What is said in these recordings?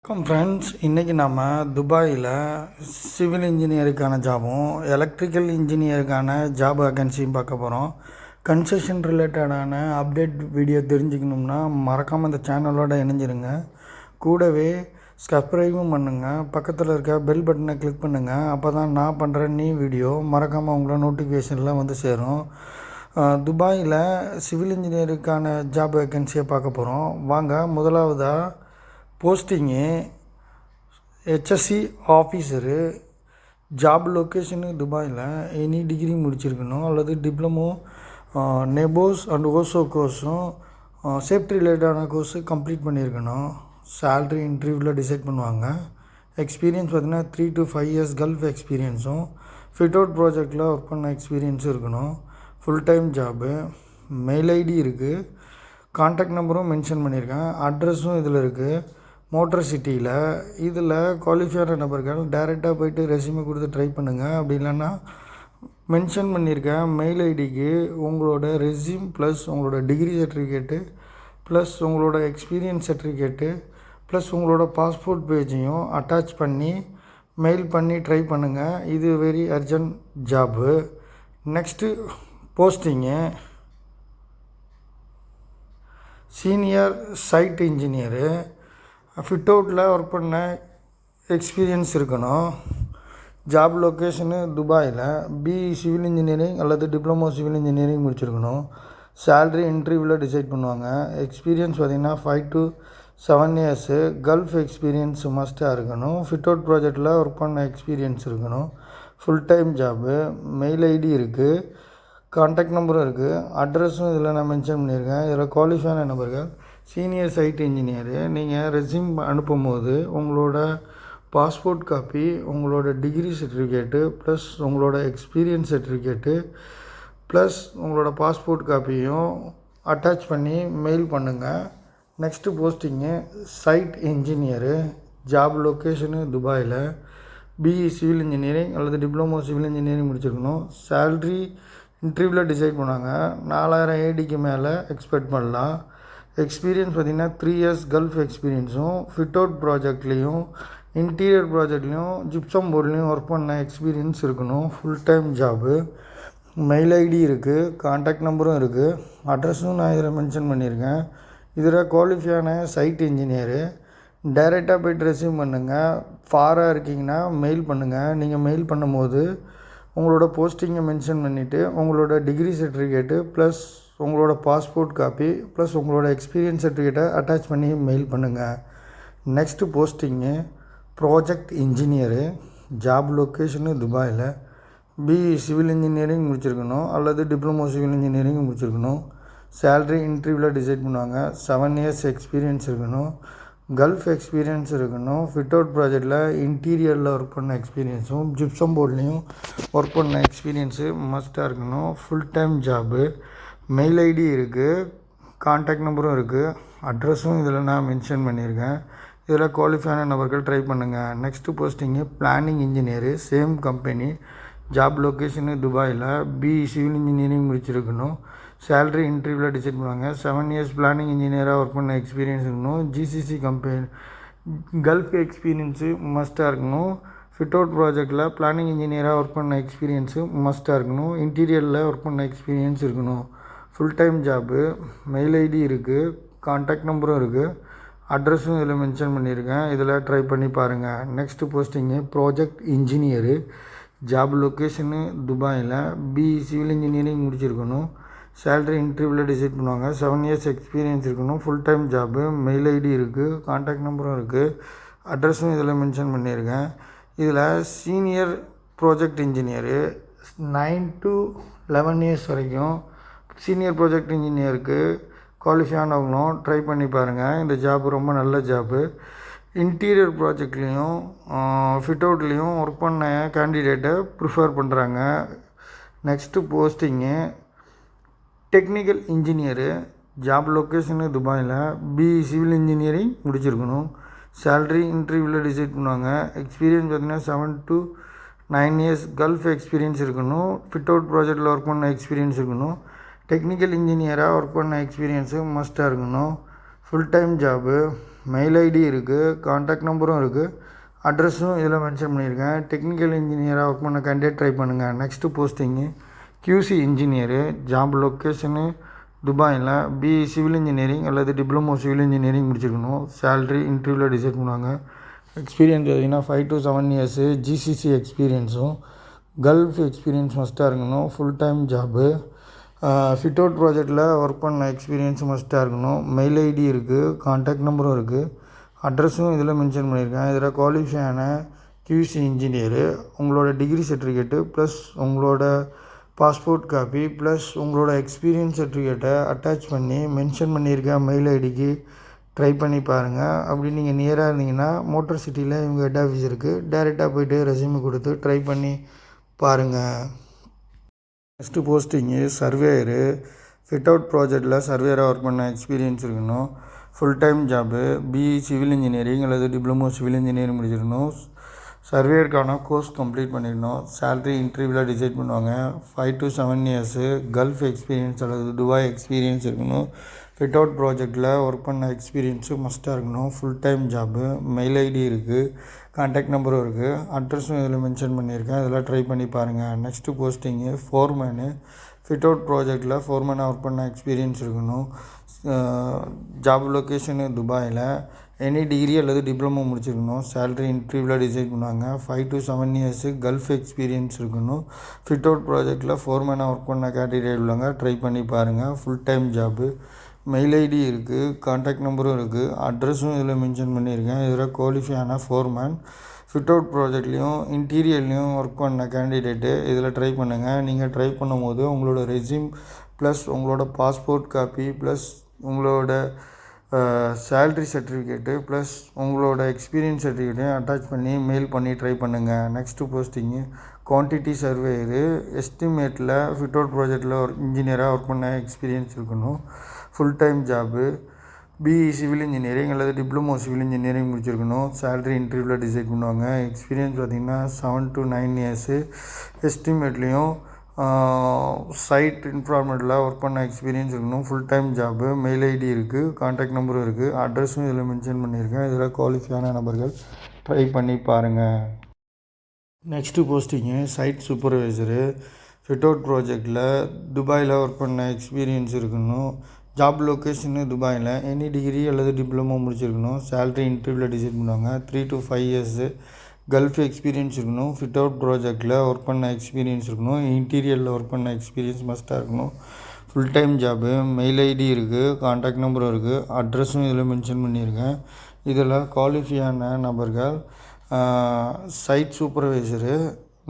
வணக்கம் ஃப்ரெண்ட்ஸ், இன்றைக்கி நம்ம துபாயில் சிவில் இன்ஜினியருக்கான ஜாபும் எலக்ட்ரிக்கல் இன்ஜினியருக்கான ஜாப் வேக்கன்சியும் பார்க்க போகிறோம். கன்ஸ்ட்ரக்ஷன் ரிலேட்டடான அப்டேட் வீடியோ தெரிஞ்சுக்கணும்னா மறக்காமல் இந்த சேனலோட இணைஞ்சிருங்க. கூடவே சப்ஸ்கிரைபும் பண்ணுங்கள். பக்கத்தில் இருக்க பெல் பட்டனை கிளிக் பண்ணுங்கள். அப்போ தான் நான் பண்ணுற வீடியோ மறக்காமல் உங்களோட நோட்டிஃபிகேஷனில் வந்து சேரும். துபாயில் சிவில் இன்ஜினியருக்கான ஜாப் வேக்கன்சியை பார்க்க போகிறோம். வாங்க. முதலாவதாக posting HSC officer. Job location துபாயில். எனி டிகிரி முடிச்சிருக்கணும் அல்லது டிப்ளமோ, நெபோஸ் அண்ட் ஓசோ கோர்ஸும் சேஃப்டி ரிலேட்டடான கோர்ஸு கம்ப்ளீட் பண்ணியிருக்கணும். சேல்ரி இன்டர்வியூவில் டிசைட் பண்ணுவாங்க. எக்ஸ்பீரியன்ஸ் பார்த்திங்கன்னா 3 to 5 years கல்ஃப் எக்ஸ்பீரியன்ஸும் ஃபிட் அவுட் ப்ராஜெக்டில் ஒர்க் பண்ண எக்ஸ்பீரியன்ஸும் இருக்கணும். Full time job. Mail ID இருக்குது. கான்டாக்ட் நம்பரும் மென்ஷன் பண்ணியிருக்கேன். அட்ரஸும் இதில் இருக்குது. மோட்டர் சிட்டியில். இதில் குவாலிஃபையான நபர்கள் டைரெக்டாக போய்ட்டு ரெஸ்யூமே கொடுத்து ட்ரை பண்ணுங்கள். அப்படி இல்லைன்னா மென்ஷன் பண்ணியிருக்கேன் மெயில் ஐடிக்கு உங்களோட ரெஸ்யூம் ப்ளஸ் உங்களோட டிகிரி சர்டிஃபிகேட்டு ப்ளஸ் உங்களோட எக்ஸ்பீரியன்ஸ் சர்டிஃபிகேட்டு ப்ளஸ் உங்களோட பாஸ்போர்ட் பேஜையும் அட்டாச் பண்ணி மெயில் பண்ணி ட்ரை பண்ணுங்கள். இது very urgent job. Next posting senior site engineer. Fit அவுட்டில் ஒர்க் பண்ண எக்ஸ்பீரியன்ஸ் இருக்கணும். ஜாப் லொக்கேஷனு துபாயில். பிஇ சிவில் இன்ஜினியரிங் அல்லது டிப்ளமோ சிவில் இன்ஜினியரிங் முடிச்சிருக்கணும். சேல்ரி இன்டர்வியூவில் டிசைட் பண்ணுவாங்க. எக்ஸ்பீரியன்ஸ் பார்த்திங்கன்னா 5 to 7 years கல்ஃப் எக்ஸ்பீரியன்ஸ் மஸ்ட்டாக இருக்கணும். ஃபிட் அவுட் ப்ராஜெக்டில் ஒர்க் பண்ண எக்ஸ்பீரியன்ஸ் இருக்கணும். Full time job. Mail ID இருக்குது. கான்டாக்ட் நம்பரும் இருக்குது. அட்ரஸும் இதில் நான் மென்ஷன் பண்ணியிருக்கேன். இதில் குவாலிஃபையான நபர்கள் சீனியர் சைட் இன்ஜினியரு. நீங்கள் ரெஸ்யூம் அனுப்பும்போது உங்களோட பாஸ்போர்ட் காப்பி, உங்களோட டிகிரி சர்டிஃபிகேட்டு ப்ளஸ் உங்களோட எக்ஸ்பீரியன்ஸ் சர்டிஃபிகேட்டு ப்ளஸ் உங்களோட பாஸ்போர்ட் காப்பியும் அட்டாச் பண்ணி மெயில் பண்ணுங்கள். Next posting side engineer. Job location துபாயில். பிஇ சிவில் இன்ஜினியரிங் அல்லது டிப்ளமோ சிவில் இன்ஜினியரிங் முடிச்சிருக்கணும். சேல்ரி இன்டர்வியூவில் டிசைட் பண்ணாங்க. 4000 ADக்கு மேலே எக்ஸ்பெக்ட் பண்ணலாம். எக்ஸ்பீரியன்ஸ் பார்த்திங்கன்னா 3 years கல்ஃப் எக்ஸ்பீரியன்ஸும் ஃபிட் அவுட் ப்ராஜெக்ட்லேயும் இன்டீரியர் ப்ராஜெக்ட்லேயும் ஜிப்சம் போர்ட்லேயும் ஒர்க் பண்ண எக்ஸ்பீரியன்ஸ் இருக்கணும். Full time job. Mail ID இருக்குது. கான்டாக்ட் நம்பரும் இருக்குது. அட்ரஸும் நான் இதில் மென்ஷன் பண்ணியிருக்கேன். இதில் குவாலிஃபையான சைட் இன்ஜினியரு. டைரெக்டாக போய்ட்டு ரெஸ்யூம் பண்ணுங்கள். ஃபாராக இருக்கீங்கன்னா மெயில் பண்ணுங்கள். நீங்கள் மெயில் பண்ணும்போது உங்களோட போஸ்டிங்கை மென்ஷன் பண்ணிவிட்டு உங்களோட டிகிரி சர்டிஃபிகேட்டு ப்ளஸ் உங்களோட பாஸ்போர்ட் காப்பி ப்ளஸ் உங்களோட எக்ஸ்பீரியன்ஸ் சர்டிஃபிகேட்டை அட்டாச் பண்ணி மெயில் பண்ணுங்கள். Next posting project engineer. Job location துபாயில். பிஇ சிவில் இன்ஜினியரிங் முடிச்சிருக்கணும் அல்லது டிப்ளமோ சிவில் இன்ஜினியரிங் முடிச்சிருக்கணும். சேல்ரி இன்டர்வியூவில் டிசைட் பண்ணுவாங்க. 7 years எக்ஸ்பீரியன்ஸ் இருக்கணும். கல்ஃப் எக்ஸ்பீரியன்ஸ் இருக்கணும். ஃபிட் அவுட் ப்ராஜெக்டில் இன்டீரியரில் ஒர்க் பண்ண எக்ஸ்பீரியன்ஸும் ஜிப்சம் போர்ட்லேயும் ஒர்க் பண்ண எக்ஸ்பீரியன்ஸு மஸ்ட்டாக இருக்கணும். Full time job. Mail ID இருக்குது. கான்டாக்ட் நம்பரும் இருக்குது. அட்ரஸும் இதில் நான் மென்ஷன் பண்ணியிருக்கேன். இதில் குவாலிஃபையான நபர்கள் ட்ரை பண்ணுங்கள். Next posting planning engineer. Same company. Job location துபாயில். பிஇ சிவில் இன்ஜினியரிங் முடிச்சிருக்கணும். சேல்ரி இன்டர்வியூவில் டிசைட் பண்ணுவாங்க. 7 years பிளானிங் இன்ஜினியராக ஒர்க் பண்ண எக்ஸ்பீரியன்ஸ் இருக்கணும். ஜிசிசி கம்பெனி கல்ஃப் எக்ஸ்பீரியன்ஸு மஸ்ட்டாக இருக்கணும். ஃபிட் அவுட் ப்ராஜெக்டில் பிளானிங் இன்ஜினியராக ஒர்க் பண்ண எக்ஸ்பீரியன்ஸு மஸ்ட்டாக இருக்கணும். இன்டீரியரில் ஒர்க் பண்ண எக்ஸ்பீரியன்ஸ் இருக்கணும். Full time job. Mail ID இருக்குது. கான்டாக்ட் நம்பரும் இருக்குது. அட்ரஸும் இதில் மென்ஷன் பண்ணியிருக்கேன். இதில் ட்ரை பண்ணி பாருங்கள். Next posting project engineer. Job location துபாயில். பிஇ சிவில் இன்ஜினியரிங் முடிச்சிருக்கணும். சேல்ரி இன்டர்வியூவில் டிசைட் பண்ணுவாங்க. 7 years எக்ஸ்பீரியன்ஸ் இருக்கணும். Full time job. Mail ID இருக்குது. கான்டாக்ட் நம்பரும் இருக்குது. அட்ரஸும் இதில் மென்ஷன் பண்ணியிருக்கேன். இதில் senior project engineer 9 to 11 years வரைக்கும் சீனியர் ப்ராஜெக்ட் இன்ஜினியருக்கு குவாலிஃபையானவங்களும் ட்ரை பண்ணி பாருங்கள். இந்த ஜாப்பு ரொம்ப நல்ல ஜாப்பு. இன்டீரியர் ப்ராஜெக்ட்லேயும் ஃபிட் அவுட்லேயும் ஒர்க் பண்ண கேண்டிடேட்டை ப்ரிஃபர் பண்ணுறாங்க. Next posting technical engineer. Job location துபாயில். பிஇ சிவில் இன்ஜினியரிங் முடிச்சிருக்கணும். சேல்ரி இன்டர்வியூவில் டிசைட் பண்ணுவாங்க. எக்ஸ்பீரியன்ஸ் பார்த்திங்கன்னா 7 to 9 years கல்ஃப் எக்ஸ்பீரியன்ஸ் இருக்கணும். ஃபிட் அவுட் ப்ராஜெக்டில் ஒர்க் பண்ண எக்ஸ்பீரியன்ஸ் இருக்கணும். டெக்னிக்கல் இன்ஜினியராக ஒர்க் பண்ண எக்ஸ்பீரியன்ஸு மஸ்ட்டாக இருக்கணும். Full time job. Mail ID இருக்குது, கான்டாக்ட் நம்பரும் இருக்குது, அட்ரஸும் இதில் மென்ஷன் பண்ணியிருக்கேன். டெக்னிக்கல் இன்ஜினியராக ஒர்க் பண்ண கேண்டிடேட் ட்ரை பண்ணுங்கள். Next posting QC engineer. Job location துபாயில். BE சிவில் இன்ஜினியரிங் அல்லது டிப்ளமோ சிவில் இன்ஜினியரிங் முடிச்சிருக்கணும். சேல்ரி இன்டர்வியூவில் டிசைட் பண்ணுவாங்க. எக்ஸ்பீரியன்ஸ் பார்த்தீங்கன்னா 5 to 7 years GCC எக்ஸ்பீரியன்ஸும் கல்ஃப் எக்ஸ்பீரியன்ஸ் மஸ்ட்டாக இருக்கணும். Full time job. Fit out ப்ராஜெக்டில் ஒர்க் பண்ண எக்ஸ்பீரியன்ஸ் மஸ்ட்டாக இருக்கணும். மெயில் ஐடி இருக்குது, கான்டாக்ட் நம்பரும் இருக்குது, அட்ரஸும் இதில் மென்ஷன் பண்ணியிருக்கேன். இதில் குவாலிஃபையான QC இன்ஜினியரு. உங்களோட டிகிரி சர்டிஃபிகேட்டு ப்ளஸ் உங்களோட பாஸ்போர்ட் காப்பி ப்ளஸ் உங்களோட எக்ஸ்பீரியன்ஸ் சர்டிஃபிகேட்டை அட்டாச் பண்ணி மென்ஷன் பண்ணியிருக்கேன் மெயில் ஐடிக்கு ட்ரை பண்ணி பாருங்கள். அப்படி நீங்கள் நியராக இருந்தீங்கன்னா மோட்டர் சிட்டியில் இவங்க ஹெட் ஆஃபீஸ் இருக்குது, டேரெக்டாக போய்ட்டு ரெஸ்யூம் கொடுத்து ட்ரை பண்ணி பாருங்கள். Next posting surveyor. Fit out ப்ராஜெக்டில் சர்வேயராக ஒர்க் பண்ண எக்ஸ்பீரியன்ஸ் இருக்கணும். Full time job. BE civil engineering அல்லது டிப்ளமோ சிவில் இன்ஜினியரிங் முடிச்சிருக்கணும். சர்வேயருக்கான கோர்ஸ் கம்ப்ளீட் பண்ணிடணும். சேல்ரி இன்டர்வியூவில் டிசைட் பண்ணுவாங்க. 5 to 7 years கல்ஃப் எக்ஸ்பீரியன்ஸ் அல்லது துபாய் எக்ஸ்பீரியன்ஸ் இருக்கணும். ஃபிட் அவுட் ப்ராஜெக்டில் ஒர்க் பண்ண எக்ஸ்பீரியன்ஸு மஸ்ட்டாக இருக்கணும். Full time job. Mail ID இருக்குது, கான்டாக்ட் நம்பரும் இருக்குது, அட்ரஸும் இதில் மென்ஷன் பண்ணியிருக்கேன். இதெல்லாம் ட்ரை பண்ணி பாருங்கள். Next posting foreman. Fit out ப்ராஜெக்டில் ஃபோர்மேனாக ஒர்க் பண்ண எக்ஸ்பீரியன்ஸ் இருக்கணும். ஜாப் லொக்கேஷனு துபாயில். எனி டிகிரி அல்லது டிப்ளமோ முடிச்சிருக்கணும். சேல்ரி இன்டர்வியூவில் டிசைட் பண்ணுவாங்க. 5 to 7 years கல்ஃப் எக்ஸ்பீரியன்ஸ் இருக்கணும். ஃபிட் அவுட் ப்ராஜெக்டில் ஃபோர்மேனாக ஒர்க் பண்ண கேண்டிடேட் உள்ளவங்க ட்ரை பண்ணி பாருங்கள். Full time job. Mail ID இருக்குது, கான்டாக்ட் நம்பரும் இருக்குது, அட்ரஸும் இதில் மென்ஷன் பண்ணியிருக்கேன். இதில் குவாலிஃபையான ஃபோர்மேன். ஃபிட் அவுட் ப்ராஜெக்ட்லேயும் இன்டீரியர்லேயும் ஒர்க் பண்ண கேண்டிடேட்டு இதில் ட்ரை பண்ணுங்கள். நீங்கள் ட்ரை பண்ணும்போது உங்களோட ரெஸ்யூம் ப்ளஸ் உங்களோட பாஸ்போர்ட் காப்பி ப்ளஸ் உங்களோட சேல்ரி சர்டிஃபிகேட்டு ப்ளஸ் உங்களோட எக்ஸ்பீரியன்ஸ் சர்டிஃபிகேட்டையும் அட்டாச் பண்ணி மெயில் பண்ணி ட்ரை பண்ணுங்கள். Next posting quantity surveyor. எஸ்டிமேட்டில் ஃபிட் அவுட் ப்ராஜெக்டில் இன்ஜினியராக ஒர்க் பண்ண எக்ஸ்பீரியன்ஸ் இருக்கணும். Full time job. BE civil engineering அல்லது டிப்ளமோ சிவில் இன்ஜினியரிங் முடிச்சிருக்கணும். சேல்ரி இன்டர்வியூவில் டிசைட் பண்ணுவாங்க. எக்ஸ்பீரியன்ஸ் பார்த்திங்கன்னா 7 to 9 years எஸ்டிமேட்லேயும் சைட் இன்ஃபார்மேட்டில் ஒர்க் பண்ண எக்ஸ்பீரியன்ஸ் இருக்கணும். Full time job. Mail ID இருக்குது, கான்டாக்ட் நம்பரும் இருக்குது, அட்ரஸும் இதில் மென்ஷன் பண்ணியிருக்கேன். இதில் குவாலிஃபையான நபர்கள் ட்ரை பண்ணி பாருங்கள். Next posting site supervisor. Fit out ப்ராஜெக்டில் துபாயில் ஒர்க் பண்ண எக்ஸ்பீரியன்ஸ் இருக்கணும். ஜாப் லொக்கேஷனு துபாயில். எனி டிகிரி அல்லது டிப்ளமோ முடிச்சிருக்கணும். சேல்ரி இன்டர்வியூவில் டிசைட் பண்ணுவாங்க. 3 to 5 years கல்ஃப் எக்ஸ்பீரியன்ஸ் இருக்கணும். ஃபிட் அவுட் ப்ராஜெக்டில் ஒர்க் பண்ண எக்ஸ்பீரியன்ஸ் இருக்கணும். இன்டீரியரில் ஒர்க் பண்ண எக்ஸ்பீரியன்ஸ் மஸ்ட்டாக இருக்கணும். Full time job. Mail ID இருக்குது, கான்டாக்ட் நம்பரும் இருக்குது, அட்ரஸும் இதில் மென்ஷன் பண்ணியிருக்கேன். இதில் குவாலிஃபையான நபர்கள் சைட் சூப்பர்வைசரு.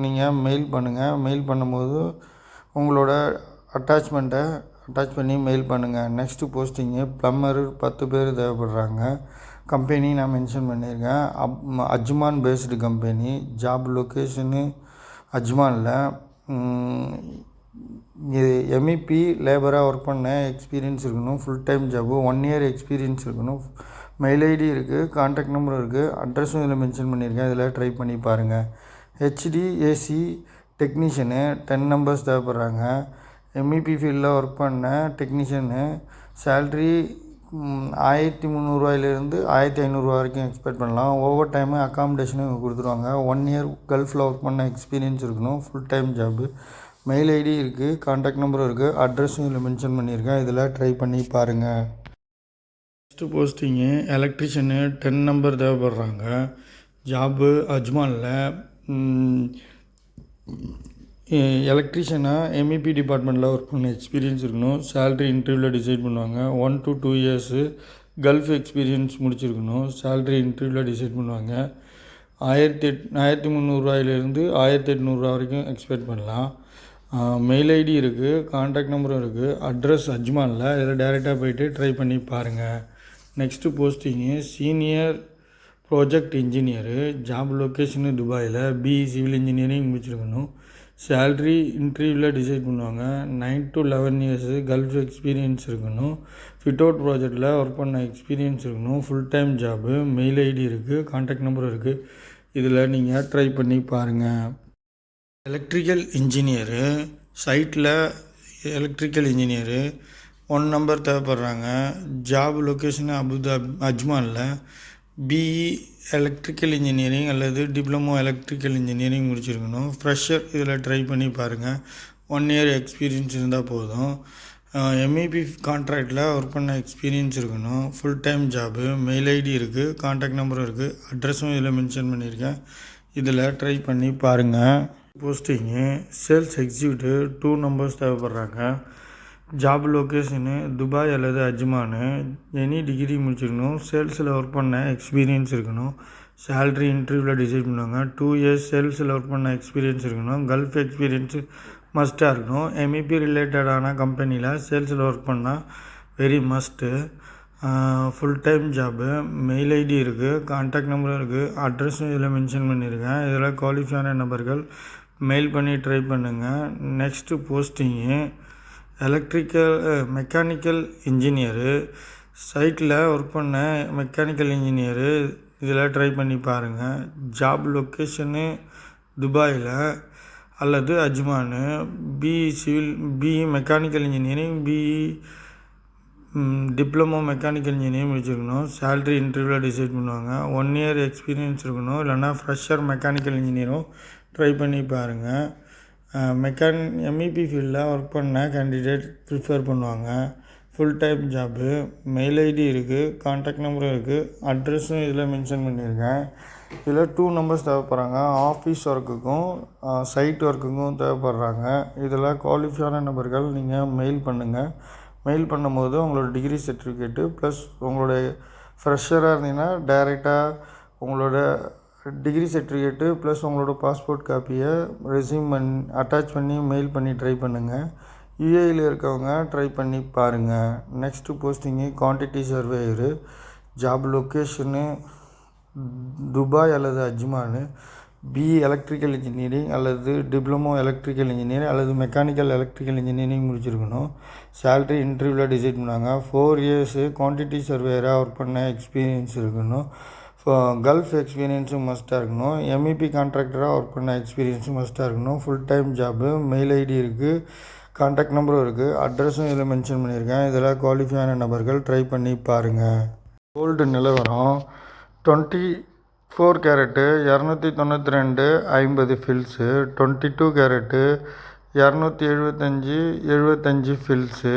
நீங்கள் மெயில் பண்ணுங்கள். மெயில் பண்ணும்போது உங்களோட அட்டாச்மெண்ட்டை அட்டாச் பண்ணி மெயில் பண்ணுங்கள். Next posting plumber. 10 பேர் தேவைப்படுறாங்க. கம்பெனி நான் மென்ஷன் பண்ணியிருக்கேன். Ajman based company. Job location அஜ்மானில். இது MEP லேபராக ஒர்க் பண்ண எக்ஸ்பீரியன்ஸ் இருக்கணும். Full time job. 1 year experience இருக்கணும். மெயில் ஐடி இருக்குது, கான்டாக்ட் நம்பரும் இருக்குது, அட்ரஸும் இதில் மென்ஷன் பண்ணியிருக்கேன். இதில் ட்ரை பண்ணி பாருங்கள். HDAC technician 10 members தேவைப்படுறாங்க. MEP ஃபீல்டில் ஒர்க் பண்ண டெக்னீஷியனு. சேல்ரி 1300 1500 வரைக்கும் எக்ஸ்பெக்ட் பண்ணலாம். ஓவர் டைமு அக்காமடேஷனும் இவங்க கொடுத்துருவாங்க. 1 year கல்ஃபில் ஒர்க் பண்ண எக்ஸ்பீரியன்ஸ் இருக்கணும். Full time job. Mail ID இருக்குது, கான்டாக்ட் நம்பரும் இருக்குது, அட்ரஸும் இதில் மென்ஷன் பண்ணியிருக்கேன். இதில் ட்ரை பண்ணி பாருங்கள். நெக்ஸ்ட்டு போஸ்டிங்கு எலக்ட்ரிஷியனு 10 number தேவைப்படுறாங்க. ஜாபு அஜ்மானில். எலக்ட்ரிஷியனாக MEP டிபார்ட்மெண்ட்டில் ஒர்க் பண்ண எக்ஸ்பீரியன்ஸ் இருக்கணும். சேல்ரி இன்டர்வியூவில் டிசைட் பண்ணுவாங்க. 1 to 2 years கல்ஃப் எக்ஸ்பீரியன்ஸ் முடிச்சிருக்கணும். சேல்ரி இன்டர்வியூவில் டிசைட் பண்ணுவாங்க. 1300 1800 வரைக்கும் எக்ஸ்பெக்ட் பண்ணலாம். மெயில் ஐடி இருக்குது, கான்டாக்ட் நம்பரும் இருக்குது, அட்ரஸ் அஜ்மானில். இதில் டேரெக்டாக போய்ட்டு ட்ரை பண்ணி பாருங்கள். Next posting senior project engineer. Job location துபாயில். BE சிவில் இன்ஜினியரிங் முடிச்சிருக்கணும். சேல்ரி இன்டர்வியூவில் டிசைட் பண்ணுவாங்க. 9 to 11 years கல்ஃப் எக்ஸ்பீரியன்ஸ் இருக்கணும். ஃபிட் அவுட் ப்ராஜெக்டில் ஒர்க் பண்ண எக்ஸ்பீரியன்ஸ் இருக்கணும். Full time job. Mail ID இருக்குது, கான்டாக்ட் நம்பரும் இருக்குது. இதில் நீங்கள் ட்ரை பண்ணி பாருங்கள். Electrical engineer. சைட்டில் எலக்ட்ரிக்கல் இன்ஜினியரு. 1 நம்பர் தேவைப்படுறாங்க. ஜாப் லொக்கேஷன் அஜ்மானில். பிஇ எலக்ட்ரிக்கல் இன்ஜினியரிங் அல்லது டிப்ளமோ எலக்ட்ரிக்கல் இன்ஜினியரிங் முடிச்சிருக்கணும். ஃப்ரெஷர் இதில் ட்ரை பண்ணி பாருங்கள். 1 இயர் எக்ஸ்பீரியன்ஸ் இருந்தால் போதும். எம்இபி கான்ட்ராக்டில் ஒர்க் பண்ண எக்ஸ்பீரியன்ஸ் இருக்கணும். Full time job. Mail ID இருக்குது, கான்டாக்ட் நம்பரும் இருக்குது, அட்ரஸும் இதில் மென்ஷன் பண்ணியிருக்கேன். இதில் ட்ரை பண்ணி பாருங்கள். போஸ்டிங்கு சேல்ஸ் எக்ஸிக்யூட்டிவ் 2 நம்பர்ஸ் தேவைப்படுறாங்க. ஜாப் லொக்கேஷனு துபாய் அல்லது அஜ்மானு. எனி டிகிரி முடிச்சிருக்கணும். சேல்ஸில் ஒர்க் பண்ண எக்ஸ்பீரியன்ஸ் இருக்கணும். சேல்ரி இன்டர்வியூவில் டிசைட் பண்ணுவாங்க. 2 இயர்ஸ் சேல்ஸில் ஒர்க் பண்ண எக்ஸ்பீரியன்ஸ் இருக்கணும். கல்ஃப் எக்ஸ்பீரியன்ஸு மஸ்ட்டாக இருக்கணும். எம்இபி ரிலேட்டடான கம்பெனியில் சேல்ஸில் ஒர்க் பண்ணால் very must. Full time job. Mail ID இருக்குது, கான்டாக்ட் நம்பரும் இருக்குது, அட்ரஸும் இதில் மென்ஷன் பண்ணியிருக்கேன். இதில் குவாலிஃபையான நபர்கள் மெயில் பண்ணி ட்ரை பண்ணுங்கள். Next posting mechanical engineer. சைட்டில் ஒர்க் பண்ண மெக்கானிக்கல் இன்ஜினியரு. இதில் ட்ரை பண்ணி பாருங்கள். ஜாப் லொக்கேஷனு துபாயில் அல்லது Ajman. BE mechanical engineering, BE diploma mechanical engineering முடிச்சிருக்கணும். சேல்ரி இன்டர்வியூவில் டிசைட் பண்ணுவாங்க. 1 இயர் எக்ஸ்பீரியன்ஸ் இருக்கணும். இல்லைனா ஃப்ரெஷர் மெக்கானிக்கல் இன்ஜினியரும் ட்ரை பண்ணி பாருங்கள். எம்இபி ஃபீல்டில் ஒர்க் பண்ண கேண்டிடேட் ப்ரிஃபர் பண்ணுவாங்க. Full time job. Mail ID இருக்குது, கான்டாக்ட் நம்பரும் இருக்குது, அட்ரஸும் இதில் மென்ஷன் பண்ணியிருக்கேன். இதில் 2 நம்பர்ஸ் தேவைப்படுறாங்க. ஆஃபீஸ் ஒர்க்குக்கும் சைட் ஒர்க்குக்கும் தேவைப்படுறாங்க. இதில் குவாலிஃபையான நபர்கள் நீங்கள் மெயில் பண்ணுங்கள். மெயில் பண்ணும்போது உங்களோட டிகிரி சர்டிஃபிகேட்டு ப்ளஸ் உங்களுடைய ஃப்ரெஷராக இருந்தீங்கன்னா டைரெக்டாக உங்களோட டிகிரி சர்டிஃபிகேட்டு ப்ளஸ் உங்களோட பாஸ்போர்ட் காப்பியை ரெஸ்யூம் அட்டாச் பண்ணி மெயில் பண்ணி ட்ரை பண்ணுங்கள். யூஏயில் இருக்கவங்க ட்ரை பண்ணி பாருங்கள். Next posting quantity surveyor. Job location Dubai அல்லது அஜ்மானு. பிஇ எலக்ட்ரிக்கல் இன்ஜினியரிங் அல்லது டிப்ளமோ எலக்ட்ரிக்கல் இன்ஜினியரிங் அல்லது மெக்கானிக்கல் எலக்ட்ரிக்கல் இன்ஜினியரிங் முடிச்சிருக்கணும். சேல்ரி இன்டர்வியூவில் டிசைட் பண்ணாங்க. 4 இயர்ஸு குவான்டிட்டி சர்வேயராக ஒர்க் பண்ண எக்ஸ்பீரியன்ஸ் இருக்கணும். கல்ஃப் எக்ஸ்பீரியன்ஸும் மஸ்ட்டாக இருக்கணும். எம்இபி கான்ட்ராக்டராக ஒர்க் பண்ண எக்ஸ்பீரியன்ஸும் மஸ்ட்டாக இருக்கணும். Full time job. Mail ID இருக்குது, கான்டாக்ட் நம்பரும் இருக்குது, அட்ரஸும் இதில் மென்ஷன் பண்ணியிருக்கேன். இதில் குவாலிஃபையான நபர்கள் ட்ரை பண்ணி பாருங்கள். கோல்டு நிலவரம் 24 கேரட்டு 292 50 ஃபில்ஸு. 22 carrot 275 fils.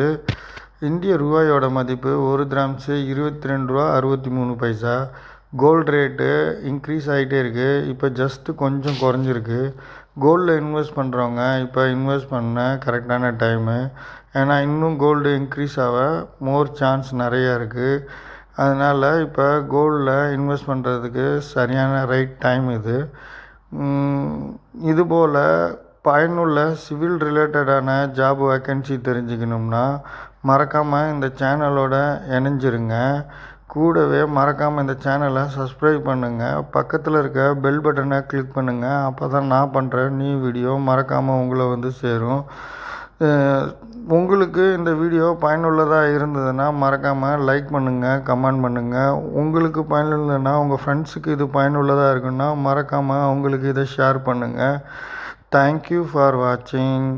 இந்திய ரூபாயோட மதிப்பு 1 கிராம்ஸு 22 ரூபா 63 பைசா. கோல்டு ரேட்டு இன்க்ரீஸ் ஆகிட்டே இருக்குது. இப்போ ஜஸ்ட்டு கொஞ்சம் குறைஞ்சிருக்கு. கோல்டில் இன்வெஸ்ட் பண்ணுறவங்க இப்போ இன்வெஸ்ட் பண்ண கரெக்டான டைமு. ஏன்னா இன்னும் கோல்டு இன்க்ரீஸ் ஆக மோர் சான்ஸ் நிறையா இருக்குது. அதனால் இப்போ கோல்டில் இன்வெஸ்ட் பண்ணுறதுக்கு சரியான ரைட் டைம் இது. இதுபோல் பயனுள்ள சிவில் ரிலேட்டடான ஜாப் வேக்கன்சி தெரிஞ்சுக்கணும்னா மறக்காமல் இந்த சேனலோட இணைஞ்சிருங்க. கூடவே மறக்காமல் இந்த சேனலை சப்ஸ்கிரைப் பண்ணுங்கள். பக்கத்தில் இருக்க பெல் பட்டனை கிளிக் பண்ணுங்கள். அப்போ தான் நான் பண்ணுற நியூ வீடியோ மறக்காமல் உங்களை வந்து சேரும். உங்களுக்கு இந்த வீடியோ பயனுள்ளதாக இருந்ததுன்னா மறக்காமல் லைக் பண்ணுங்கள், கமெண்ட் பண்ணுங்கள். உங்களுக்கு பயனுள்ளதுன்னா உங்கள் ஃப்ரெண்ட்ஸுக்கு இது பயனுள்ளதாக இருக்குன்னா மறக்காமல் அவங்களுக்கு இதை ஷேர் பண்ணுங்கள். தேங்க்யூ ஃபார் வாட்சிங்.